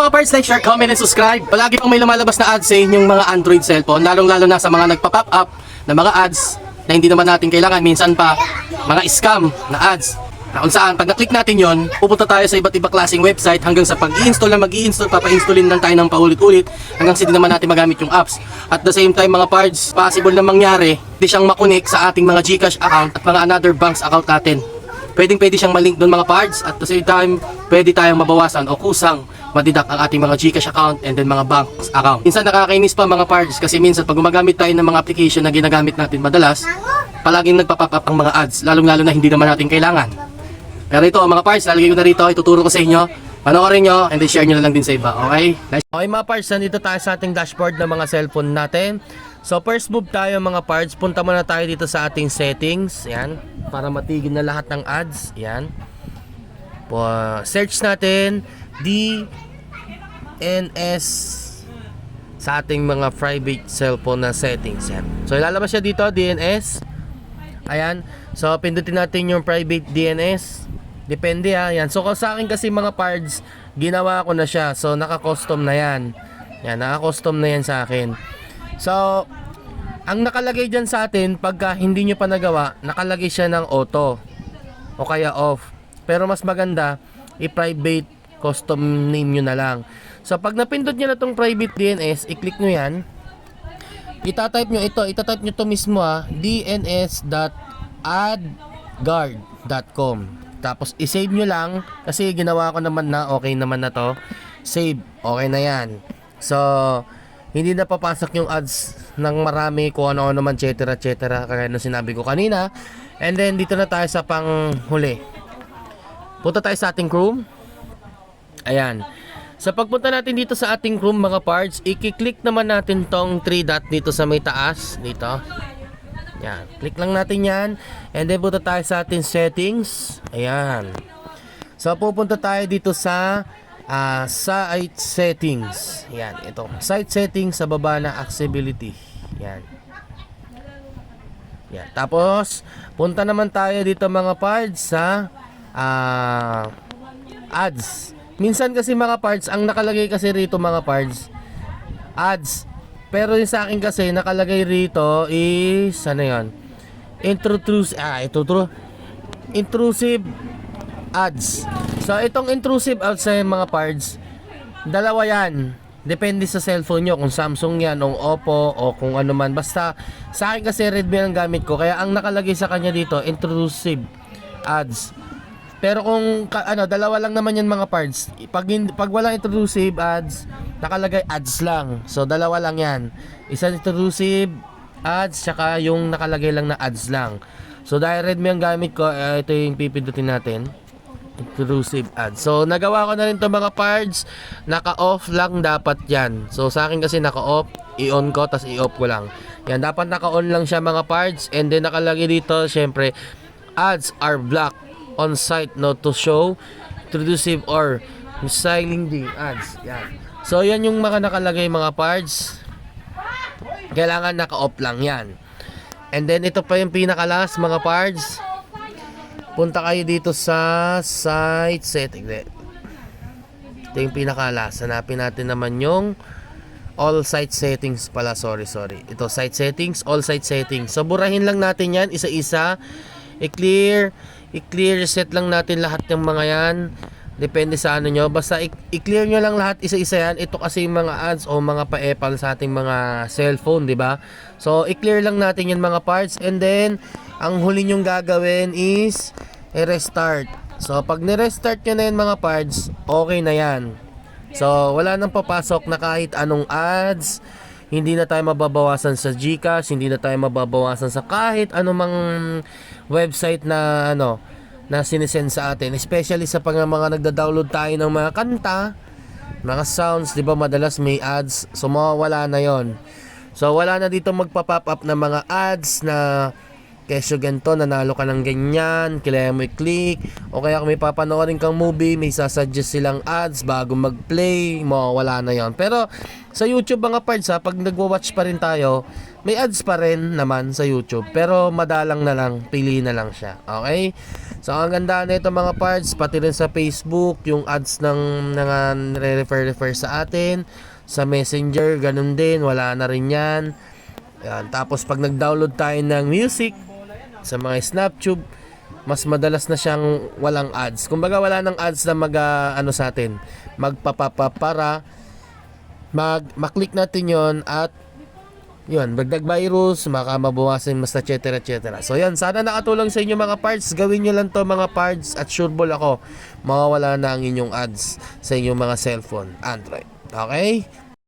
mga parts, like, share, comment, and subscribe. Palagi pang may lumalabas na ads sa inyong mga Android cellphone, lalong-lalo na sa mga nagpa-pop up na mga ads na hindi naman natin kailangan. Minsan pa, mga scam na ads. Na kung saan, pag na-click natin yon, pupunta tayo sa iba't ibang klaseng website hanggang sa pag-i-install na mag-i-install, papa-installin lang tayo ng paulit-ulit hanggang sa hindi naman natin magamit yung apps. At the same time mga parts, possible na mangyari, di siyang makunik sa ating mga GCash account at mga another banks account natin. Pwede siyang malink doon mga parts, at the same time, pwede tayong mabawasan o kusang madidak ang ating mga GCash account and then mga banks account. Minsan nakakainis pa mga parts kasi minsan pag gumagamit tayo ng mga application na ginagamit natin madalas, palaging nagpa-pop up ang mga ads, lalong-lalo na hindi naman natin kailangan. Pero ito mga parts, lalagay ko na rito, ituturo ko sa inyo, panoorin nyo and then share nyo na lang din sa iba, okay? Okay mga parts, nandito tayo sa ating dashboard ng mga cellphone natin. So first move tayo mga parts, punta muna tayo dito sa ating settings, yan, para matigil na lahat ng ads, yan. Search natin DNS sa ating mga private cellphone na settings, yan. So ilalabas siya dito, DNS, ayan. So pindutin natin yung private DNS, depende yan. So sa akin kasi mga parts, ginawa ko na siya, so naka-custom na yan, yan, naka-custom na yan sa akin. So, ang nakalagay dyan sa atin, pagka hindi nyo pa nagawa, nakalagay siya ng auto o kaya off. Pero mas maganda, i-private custom name nyo na lang. So, pag napindot nyo na itong private DNS, i-click nyo yan. Itatype nyo to mismo dns.adguard.com. Tapos, i-save nyo lang, kasi ginawa ko naman na, okay naman na to. Save, okay na yan. So, hindi na papasok yung ads ng marami kung ano naman etc kaya na sinabi ko kanina. And then dito na tayo sa panghuli. Punta tayo sa ating Chrome. Ayan. Sa pagpunta natin dito sa ating Chrome mga parts, i-click naman natin tong 3 dot dito sa may taas dito. Yan. Click lang natin yan. And then punta tayo sa ating settings. Ayan. So pupunta tayo dito sa site settings. Yan, ito. Site settings sa baba na accessibility. Yan. Yan. Tapos, punta naman tayo dito mga parts sa ads. Minsan kasi mga parts, ang nakalagay kasi rito mga parts, ads. Pero yung sa akin kasi, nakalagay rito is, ano yun? Intrusive ads. So itong intrusive ads sa mga parts, dalawa yan. Depende sa cellphone nyo, kung Samsung yan, o Oppo, o kung ano man. Basta sa akin kasi Redmi ang gamit ko, kaya ang nakalagay sa kanya dito, intrusive ads. Pero kung dalawa lang naman yan mga parts. Pag walang intrusive ads, nakalagay ads lang. So dalawa lang yan. Isang intrusive ads, tsaka yung nakalagay lang na ads lang. So dahil Redmi ang gamit ko, ito yung pipindutin natin, intrusive ads. So nagawa ko na rin to mga parts. Naka-off lang dapat yan. So sa akin kasi naka-off, i-on ko tas i-off ko lang. Yan, dapat naka-on lang siya mga parts. And then nakalagay dito syempre, ads are blocked on site not to show intrusive or misleading ads. Yan. So yan yung mga nakalagay mga parts. Kailangan naka-off lang yan. And then ito pa yung pinaka-last mga parts. Punta kayo dito sa site setting. Ito yung pinaka-last. Hanapin natin naman yung all site settings pala. Sorry. Ito site settings, all site settings. So burahin lang natin yan isa-isa. I-clear, reset lang natin lahat ng mga yan. Depende sa ano nyo. Basta i-clear nyo lang lahat isa-isa yan. Ito kasi yung mga ads o mga pa-epal sa ating mga cellphone, di ba? So i-clear lang natin yan mga parts. And then ang huli nyong gagawin is i-restart. So pag ni-restart nyo na yan mga parts, okay na yan. So wala nang papasok na kahit anong ads. Hindi na tayo mababawasan sa GCash, hindi na tayo mababawasan sa kahit anumang website na na sinesend sa atin, especially sa mga nagda-download tayo ng mga kanta, mga sounds, 'di ba? Madalas may ads, so mawawala na 'yon. So wala na dito magpa-pop up na mga ads na kesyo ganito, nanalo ka ng ganyan, kailangan mo i-click, o kaya kung may papanoorin kang movie, may sasuggest silang ads bago mag-play, mawawala na yon. Pero sa YouTube mga parts pag nagwa-watch pa rin tayo, may ads pa rin naman sa YouTube, pero madalang na lang, pili na lang siya, okay? So ang ganda nito mga parts, pati rin sa Facebook, yung ads ng nire-refer sa atin, sa Messenger, ganun din, wala na rin yan. Yan. Tapos pag nag-download tayo ng music sa mga Snaptube, mas madalas na siyang walang ads. Kumbaga wala nang ads na ano sa atin, magpapapa para maklik natin yon at yun, dagdag virus, mabawasan mas etc. etc. So yan, sana nakatulong sa inyo mga parts. Gawin nyo lang to mga parts at sureball ako mawawala na ang inyong ads sa inyong mga cellphone, Android. Okay?